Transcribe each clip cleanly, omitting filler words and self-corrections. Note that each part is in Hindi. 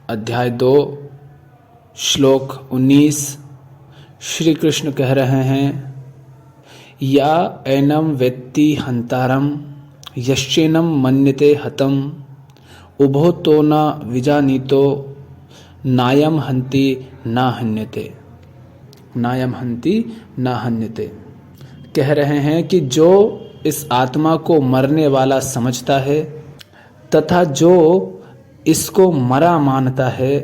अध्याय 2 श्लोक 19 श्री कृष्ण कह रहे हैं, या एनम वेत्ति हंतारम यश्चेनम मन्यते हतम उभो तो न विजानीतो नायम हन्ति न हन्यते। नायम हन्ति न हन्यते। कह रहे हैं कि जो इस आत्मा को मरने वाला समझता है तथा जो इसको मरा मानता है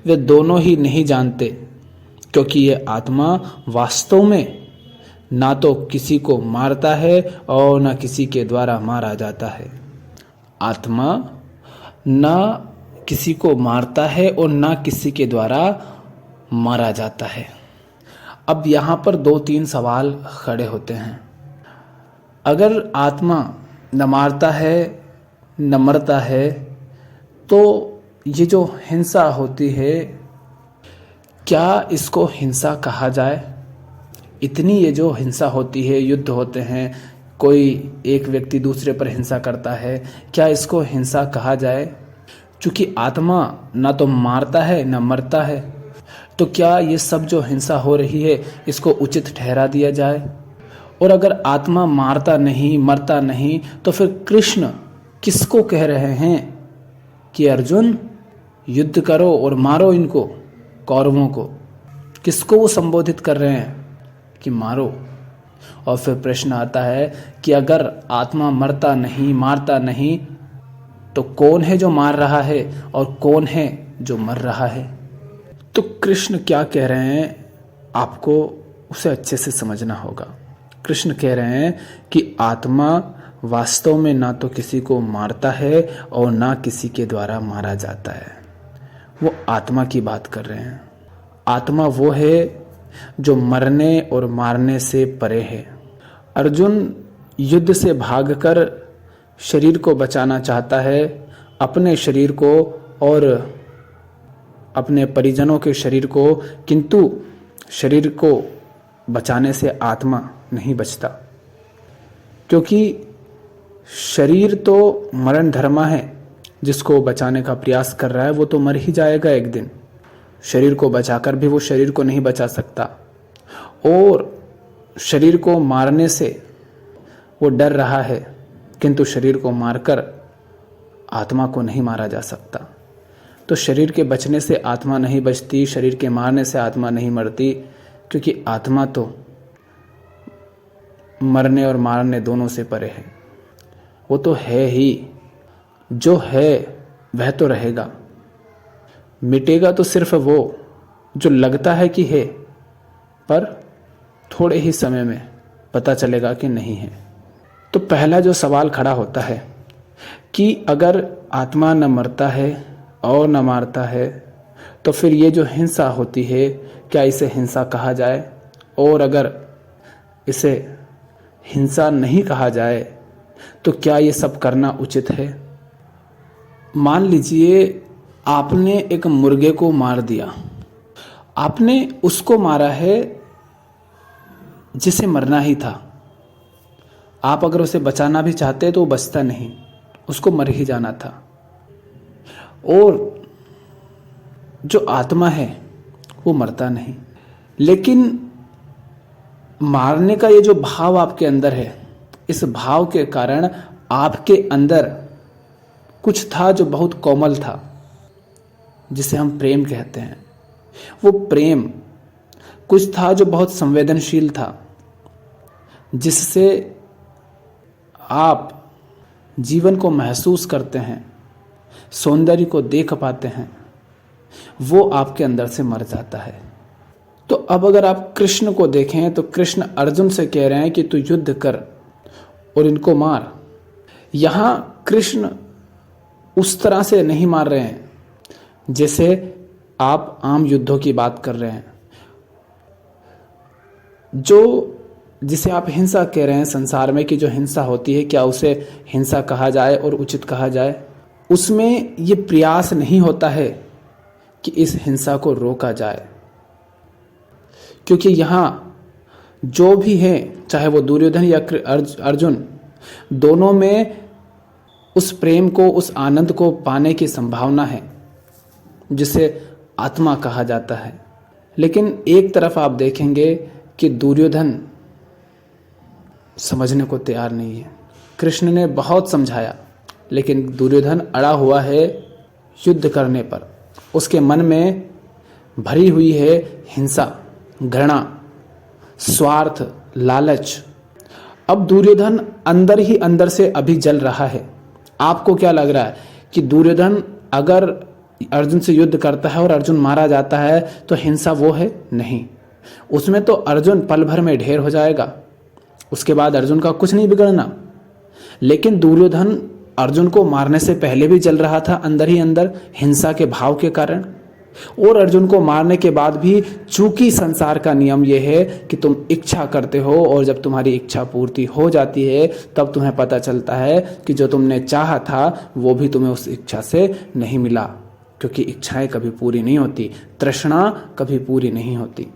वे दोनों ही नहीं जानते, क्योंकि ये आत्मा वास्तव में ना तो किसी को मारता है और ना किसी के द्वारा मारा जाता है। आत्मा ना किसी को मारता है और ना किसी के द्वारा मारा जाता है। अब यहाँ पर 2-3 सवाल खड़े होते हैं। अगर आत्मा न मारता है न मरता है तो ये जो हिंसा होती है, क्या इसको हिंसा कहा जाए? इतनी ये जो हिंसा होती है, युद्ध होते हैं, कोई एक व्यक्ति दूसरे पर हिंसा करता है, क्या इसको हिंसा कहा जाए? क्योंकि आत्मा ना तो मारता है ना मरता है, तो क्या ये सब जो हिंसा हो रही है इसको उचित ठहरा दिया जाए? और अगर आत्मा मारता नहीं मरता नहीं तो फिर कृष्ण किसको कह रहे हैं कि अर्जुन युद्ध करो और मारो इनको, कौरवों को? किसको वो संबोधित कर रहे हैं कि मारो? और फिर प्रश्न आता है कि अगर आत्मा मरता नहीं मारता नहीं तो कौन है जो मार रहा है और कौन है जो मर रहा है? तो कृष्ण क्या कह रहे हैं आपको उसे अच्छे से समझना होगा। कृष्ण कह रहे हैं कि आत्मा वास्तव में ना तो किसी को मारता है और ना किसी के द्वारा मारा जाता है। वो आत्मा की बात कर रहे हैं। आत्मा वो है जो मरने और मारने से परे है। अर्जुन युद्ध से भागकर शरीर को बचाना चाहता है, अपने शरीर को और अपने परिजनों के शरीर को, किंतु शरीर को बचाने से आत्मा नहीं बचता, क्योंकि शरीर तो मरण धर्मा है। जिसको बचाने का प्रयास कर रहा है वो तो मर ही जाएगा एक दिन। शरीर को बचाकर भी वो शरीर को नहीं बचा सकता, और शरीर को मारने से वो डर रहा है, किंतु शरीर को मारकर आत्मा को नहीं मारा जा सकता। तो शरीर के बचने से आत्मा नहीं बचती, शरीर के मारने से आत्मा नहीं मरती, क्योंकि आत्मा तो मरने और मारने दोनों से परे है। वो तो है ही, जो है वह तो रहेगा। मिटेगा तो सिर्फ वो जो लगता है कि है, पर थोड़े ही समय में पता चलेगा कि नहीं है। तो पहला जो सवाल खड़ा होता है कि अगर आत्मा न मरता है और न मारता है तो फिर ये जो हिंसा होती है, क्या इसे हिंसा कहा जाए? और अगर इसे हिंसा नहीं कहा जाए तो क्या ये सब करना उचित है? मान लीजिए आपने एक मुर्गे को मार दिया। आपने उसको मारा है जिसे मरना ही था। आप अगर उसे बचाना भी चाहते तो वो बचता नहीं, उसको मर ही जाना था। और जो आत्मा है वो मरता नहीं, लेकिन मारने का ये जो भाव आपके अंदर है, इस भाव के कारण आपके अंदर कुछ था जो बहुत कोमल था, जिसे हम प्रेम कहते हैं। वो प्रेम कुछ था जो बहुत संवेदनशील था, जिससे आप जीवन को महसूस करते हैं, सौंदर्य को देख पाते हैं। वो आपके अंदर से मर जाता है। तो अब अगर आप कृष्ण को देखें तो कृष्ण अर्जुन से कह रहे हैं कि तू युद्ध कर और इनको मार। यहां कृष्ण उस तरह से नहीं मार रहे हैं जैसे आप आम युद्धों की बात कर रहे हैं। जिसे आप हिंसा कह रहे हैं संसार में कि जो हिंसा होती है, क्या उसे हिंसा कहा जाए और उचित कहा जाए? उसमें ये प्रयास नहीं होता है कि इस हिंसा को रोका जाए, क्योंकि यहाँ जो भी है, चाहे वो दुर्योधन या अर्जुन, दोनों में उस प्रेम को, उस आनंद को पाने की संभावना है। जिसे आत्मा कहा जाता है। लेकिन एक तरफ आप देखेंगे कि दुर्योधन समझने को तैयार नहीं है। कृष्ण ने बहुत समझाया, लेकिन दुर्योधन अड़ा हुआ है युद्ध करने पर। उसके मन में भरी हुई है हिंसा, घृणा, स्वार्थ, लालच। अब दुर्योधन अंदर ही अंदर से अभी जल रहा है। आपको क्या लग रहा है कि दुर्योधन अगर अर्जुन से युद्ध करता है और अर्जुन मारा जाता है तो हिंसा वो है? नहीं, उसमें तो अर्जुन पल भर में ढेर हो जाएगा, उसके बाद अर्जुन का कुछ नहीं बिगड़ना। लेकिन दुर्योधन अर्जुन को मारने से पहले भी जल रहा था अंदर ही अंदर हिंसा के भाव के कारण, और अर्जुन को मारने के बाद भी, चूंकि संसार का नियम यह है कि तुम इच्छा करते हो और जब तुम्हारी इच्छा पूर्ति हो जाती है तब तुम्हें पता चलता है कि जो तुमने चाहा था वो भी तुम्हें उस इच्छा से नहीं मिला, क्योंकि इच्छाएं कभी पूरी नहीं होती, तृष्णा कभी पूरी नहीं होती।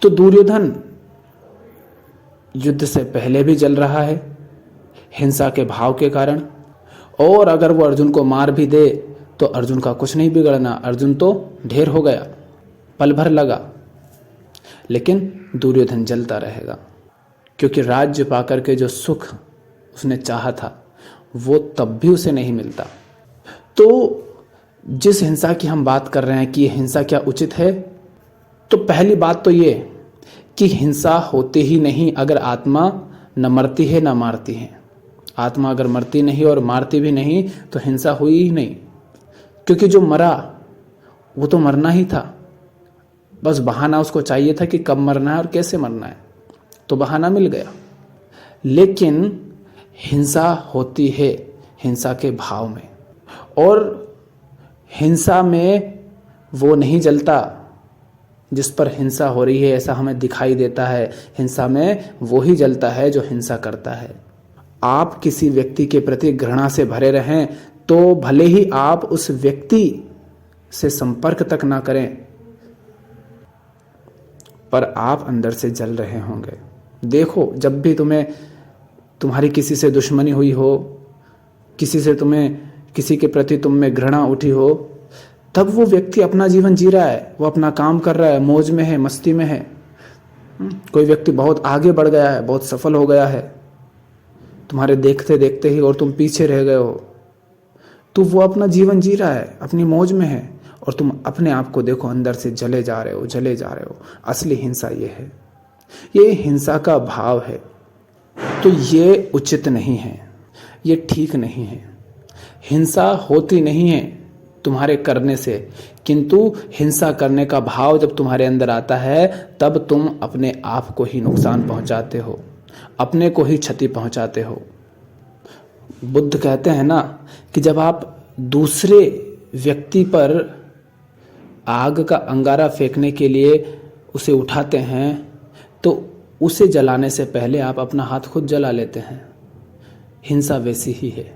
तो दुर्योधन युद्ध से पहले भी जल रहा है हिंसा के भाव के कारण, और अगर वो अर्जुन को मार भी दे तो अर्जुन का कुछ नहीं बिगड़ना, अर्जुन तो ढेर हो गया, पल भर लगा। लेकिन दुर्योधन जलता रहेगा, क्योंकि राज्य पाकर के जो सुख उसने चाहा था वो तब भी उसे नहीं मिलता। तो जिस हिंसा की हम बात कर रहे हैं कि ये हिंसा क्या उचित है, तो पहली बात तो ये कि हिंसा होती ही नहीं अगर आत्मा न मरती है न मारती है। आत्मा अगर मरती नहीं और मारती भी नहीं तो हिंसा हुई ही नहीं, क्योंकि जो मरा वो तो मरना ही था, बस बहाना उसको चाहिए था कि कब मरना है और कैसे मरना है, तो बहाना मिल गया। लेकिन हिंसा होती है हिंसा के भाव में, और हिंसा में वो नहीं जलता जिस पर हिंसा हो रही है, ऐसा हमें दिखाई देता है। हिंसा में वो ही जलता है जो हिंसा करता है। आप किसी व्यक्ति के प्रति घृणा से भरे रहें तो भले ही आप उस व्यक्ति से संपर्क तक ना करें, पर आप अंदर से जल रहे होंगे। देखो, जब भी तुम्हारी किसी से दुश्मनी हुई हो, किसी के प्रति तुम में घृणा उठी हो, तब वो व्यक्ति अपना जीवन जी रहा है, वो अपना काम कर रहा है, मौज में है, मस्ती में है। कोई व्यक्ति बहुत आगे बढ़ गया है, बहुत सफल हो गया है तुम्हारे देखते देखते ही, और तुम पीछे रह गए हो। तो वो अपना जीवन जी रहा है, अपनी मौज में है, और तुम अपने आप को देखो अंदर से जले जा रहे हो। असली हिंसा ये है, ये हिंसा का भाव है। तो ये उचित नहीं है, ये ठीक नहीं है। हिंसा होती नहीं है तुम्हारे करने से, किंतु हिंसा करने का भाव जब तुम्हारे अंदर आता है तब तुम अपने आप को ही नुकसान पहुंचाते हो, अपने को ही क्षति पहुंचाते हो। बुद्ध कहते हैं ना कि जब आप दूसरे व्यक्ति पर आग का अंगारा फेंकने के लिए उसे उठाते हैं तो उसे जलाने से पहले आप अपना हाथ खुद जला लेते हैं। हिंसा वैसी ही है,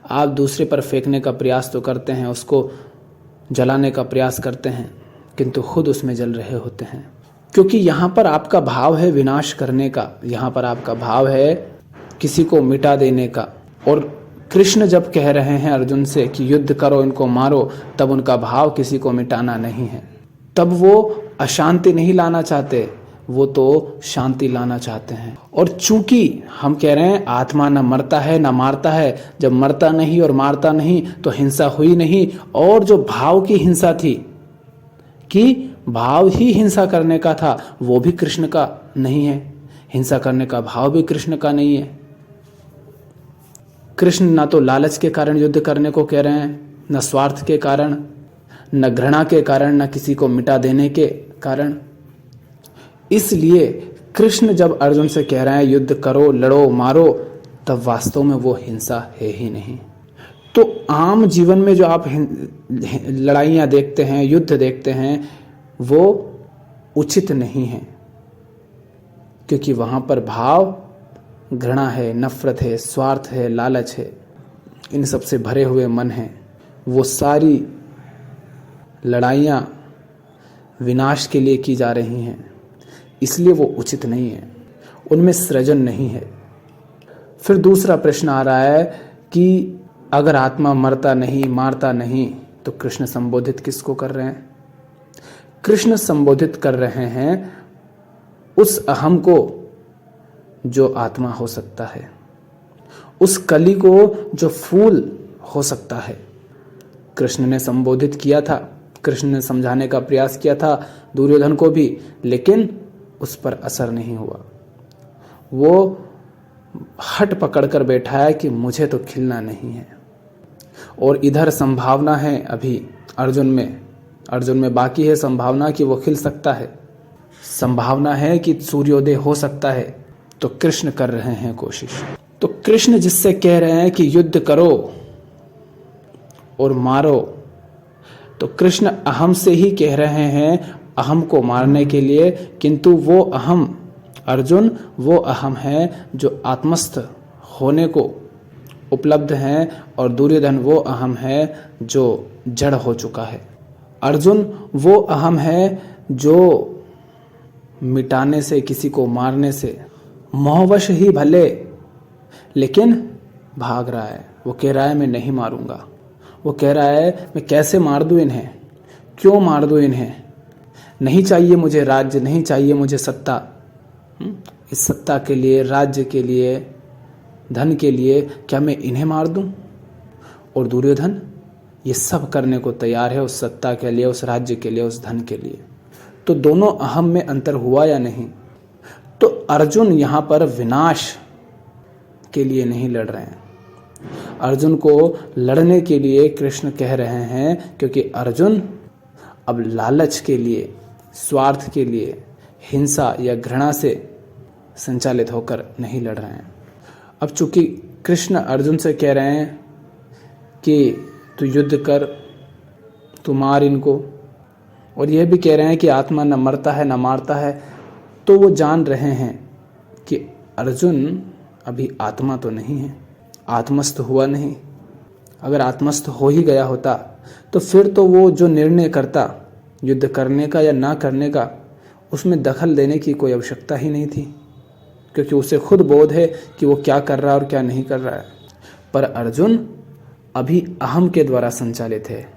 आप दूसरे पर फेंकने का प्रयास तो करते हैं, उसको जलाने का प्रयास करते हैं, किंतु खुद उसमें जल रहे होते हैं, क्योंकि यहाँ पर आपका भाव है विनाश करने का, यहाँ पर आपका भाव है किसी को मिटा देने का। और कृष्ण जब कह रहे हैं अर्जुन से कि युद्ध करो, इनको मारो, तब उनका भाव किसी को मिटाना नहीं है, तब वो अशांति नहीं लाना चाहते, वो तो शांति लाना चाहते हैं। और चूंकि हम कह रहे हैं आत्मा न मरता है न मारता है, जब मरता नहीं और मारता नहीं तो हिंसा हुई नहीं। और जो भाव की हिंसा थी कि भाव ही हिंसा करने का था, वो भी कृष्ण का नहीं है। हिंसा करने का भाव भी कृष्ण का नहीं है। कृष्ण ना तो लालच के कारण युद्ध करने को कह रहे हैं, न स्वार्थ के कारण, न घृणा के कारण, न किसी को मिटा देने के कारण। इसलिए कृष्ण जब अर्जुन से कह रहे हैं युद्ध करो, लड़ो, मारो, तब वास्तव में वो हिंसा है ही नहीं। तो आम जीवन में जो आप लड़ाइयाँ देखते हैं, युद्ध देखते हैं, वो उचित नहीं है, क्योंकि वहाँ पर भाव घृणा है, नफरत है, स्वार्थ है, लालच है, इन सब से भरे हुए मन हैं। वो सारी लड़ाइयाँ विनाश के लिए की जा रही हैं, इसलिए वो उचित नहीं है, उनमें सृजन नहीं है। फिर दूसरा प्रश्न आ रहा है कि अगर आत्मा मरता नहीं, मारता नहीं, तो कृष्ण संबोधित किसको कर रहे हैं? कृष्ण संबोधित कर रहे हैं उस अहम को जो आत्मा हो सकता है, उस कली को जो फूल हो सकता है। कृष्ण ने संबोधित किया था, कृष्ण ने समझाने का प्रयास किया था दुर्योधन को भी, लेकिन उस पर असर नहीं हुआ। वो हट पकड़ कर बैठा है कि मुझे तो खिलना नहीं है। और इधर संभावना है अभी अर्जुन में बाकी है संभावना कि वो खिल सकता है, संभावना है कि सूर्योदय हो सकता है। तो कृष्ण कर रहे हैं कोशिश। तो कृष्ण जिससे कह रहे हैं कि युद्ध करो और मारो, तो कृष्ण अहम से ही कह रहे हैं अहम को मारने के लिए, किंतु वो अहम अर्जुन वो अहम है जो आत्मस्थ होने को उपलब्ध है, और दुर्योधन वो अहम है जो जड़ हो चुका है। अर्जुन वो अहम है जो मिटाने से, किसी को मारने से मोहवश ही भले, लेकिन भाग रहा है। वो कह रहा है मैं नहीं मारूंगा, वो कह रहा है मैं कैसे मार दूं इन्हें, क्यों मार दूं इन्हें, नहीं चाहिए मुझे राज्य, नहीं चाहिए मुझे सत्ता। इस सत्ता के लिए, राज्य के लिए, धन के लिए क्या मैं इन्हें मार दूं? और दुर्योधन ये सब करने को तैयार है, उस सत्ता के लिए, उस राज्य के लिए, उस धन के लिए। तो दोनों अहम में अंतर हुआ या नहीं? तो अर्जुन यहां पर विनाश के लिए नहीं लड़ रहे हैं, अर्जुन को लड़ने के लिए कृष्ण कह रहे हैं, क्योंकि अर्जुन अब लालच के लिए, स्वार्थ के लिए, हिंसा या घृणा से संचालित होकर नहीं लड़ रहे हैं। अब चूंकि कृष्ण अर्जुन से कह रहे हैं कि तू युद्ध कर, तू मार इनको, और यह भी कह रहे हैं कि आत्मा न मरता है न मारता है, तो वो जान रहे हैं कि अर्जुन अभी आत्मा तो नहीं है, आत्मस्थ हुआ नहीं। अगर आत्मस्थ हो ही गया होता तो फिर तो वो जो निर्णय करता युद्ध करने का या ना करने का, उसमें दखल देने की कोई आवश्यकता ही नहीं थी, क्योंकि उसे खुद बोध है कि वो क्या कर रहा है और क्या नहीं कर रहा है। पर अर्जुन अभी अहम के द्वारा संचालित है,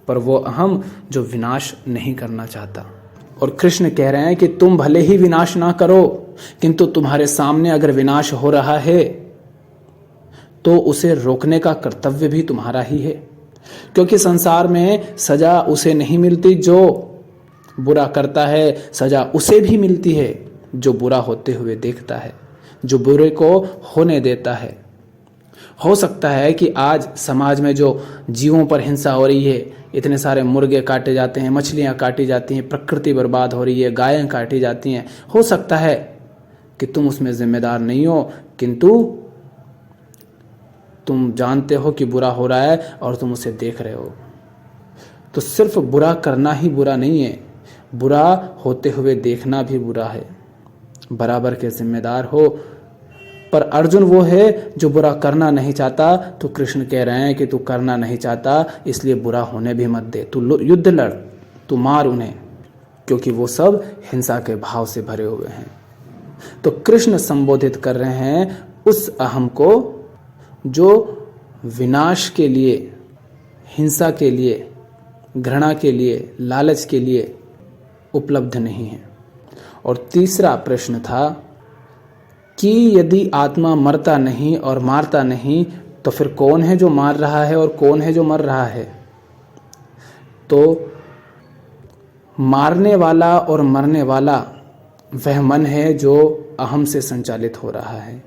पर वो अहम जो विनाश नहीं करना चाहता। और कृष्ण कह रहे हैं कि तुम भले ही विनाश ना करो, किंतु तुम्हारे सामने अगर विनाश हो रहा है तो उसे रोकने का कर्तव्य भी तुम्हारा ही है, क्योंकि संसार में सजा उसे नहीं मिलती जो बुरा करता है, सजा उसे भी मिलती है जो बुरा होते हुए देखता है, जो बुरे को होने देता है। हो सकता है कि आज समाज में जो जीवों पर हिंसा हो रही है, इतने सारे मुर्गे काटे जाते हैं, मछलियां काटी जाती हैं, प्रकृति बर्बाद हो रही है, गायें काटी जाती हैं, हो सकता है कि तुम उसमें जिम्मेदार नहीं हो, किंतु तुम जानते हो कि बुरा हो रहा है और तुम उसे देख रहे हो। तो सिर्फ बुरा करना ही बुरा नहीं है, बुरा होते हुए देखना भी बुरा है, बराबर के जिम्मेदार हो। पर अर्जुन वो है जो बुरा करना नहीं चाहता, तो कृष्ण कह रहे हैं कि तू करना नहीं चाहता, इसलिए बुरा होने भी मत दे, तू युद्ध लड़, तू मार उन्हें, क्योंकि वो सब हिंसा के भाव से भरे हुए हैं। तो कृष्ण संबोधित कर रहे हैं उस अहम को जो विनाश के लिए, हिंसा के लिए, घृणा के लिए, लालच के लिए उपलब्ध नहीं है। और तीसरा प्रश्न था कि यदि आत्मा मरता नहीं और मारता नहीं, तो फिर कौन है जो मार रहा है और कौन है जो मर रहा है? तो मारने वाला और मरने वाला वह मन है जो अहम से संचालित हो रहा है।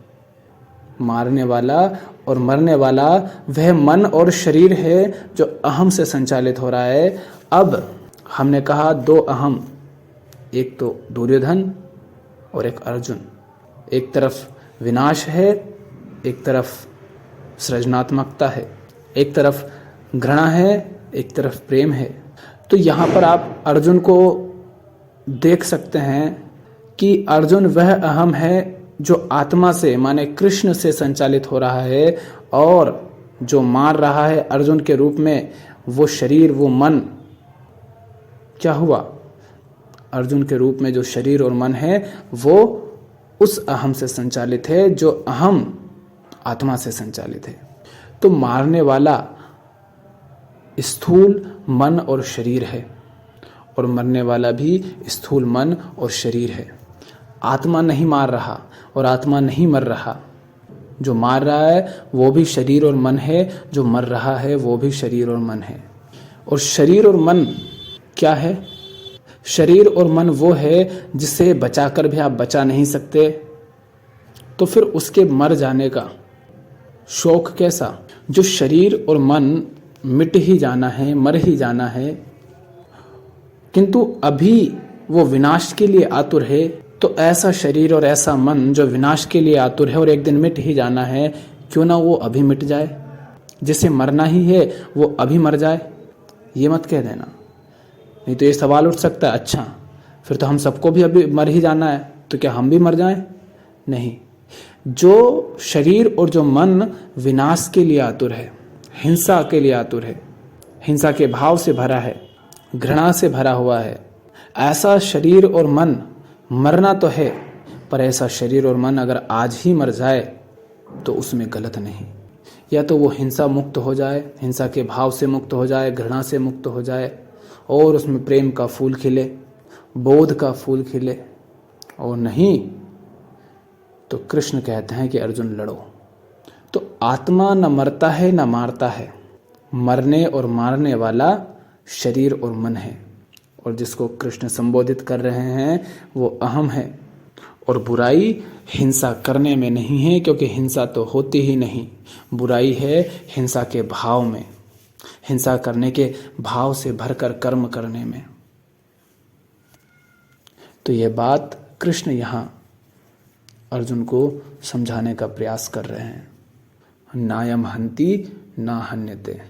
मारने वाला और मरने वाला वह मन और शरीर है जो अहम से संचालित हो रहा है। अब हमने कहा दो अहम, एक तो दुर्योधन और एक अर्जुन। एक तरफ विनाश है, एक तरफ सृजनात्मकता है, एक तरफ घृणा है, एक तरफ प्रेम है। तो यहाँ पर आप अर्जुन को देख सकते हैं कि अर्जुन वह अहम है जो आत्मा से, माने कृष्ण से संचालित हो रहा है, और जो मार रहा है अर्जुन के रूप में वो शरीर, वो मन। क्या हुआ? अर्जुन के रूप में जो शरीर और मन है वो उस अहम से संचालित है जो अहम आत्मा से संचालित है। तो मारने वाला स्थूल मन और शरीर है, और मरने वाला भी स्थूल मन और शरीर है। आत्मा नहीं मार रहा और आत्मा नहीं मर रहा। जो मार रहा है वो भी शरीर और मन है, जो मर रहा है वो भी शरीर और मन है। और शरीर और मन क्या है? शरीर और मन वो है जिसे बचाकर भी आप बचा नहीं सकते, तो फिर उसके मर जाने का शोक कैसा? जो शरीर और मन मिट ही जाना है, मर ही जाना है, किंतु अभी वो विनाश के लिए आतुर है, तो ऐसा शरीर और ऐसा मन जो विनाश के लिए आतुर है और एक दिन मिट ही जाना है, क्यों ना वो अभी मिट जाए। जिसे मरना ही है वो अभी मर जाए। ये मत कह देना, नहीं तो ये सवाल उठ सकता है, अच्छा फिर तो हम सबको भी अभी मर ही जाना है, तो क्या हम भी मर जाएं? नहीं। जो शरीर और जो मन विनाश के लिए आतुर है, हिंसा के लिए आतुर है, हिंसा के भाव से भरा है, घृणा से भरा हुआ है, ऐसा शरीर और मन मरना तो है, पर ऐसा शरीर और मन अगर आज ही मर जाए तो उसमें गलत नहीं। या तो वो हिंसा मुक्त हो जाए, हिंसा के भाव से मुक्त हो जाए, घृणा से मुक्त हो जाए, और उसमें प्रेम का फूल खिले, बोध का फूल खिले, और नहीं तो कृष्ण कहते हैं कि अर्जुन लड़ो। तो आत्मा न मरता है न मारता है, मरने और मारने वाला शरीर और मन है। और जिसको कृष्ण संबोधित कर रहे हैं वो अहम है। और बुराई हिंसा करने में नहीं है, क्योंकि हिंसा तो होती ही नहीं। बुराई है हिंसा के भाव में, हिंसा करने के भाव से भरकर कर्म करने में। तो यह बात कृष्ण यहाँ अर्जुन को समझाने का प्रयास कर रहे हैं। नायम हंति ना हन्यते।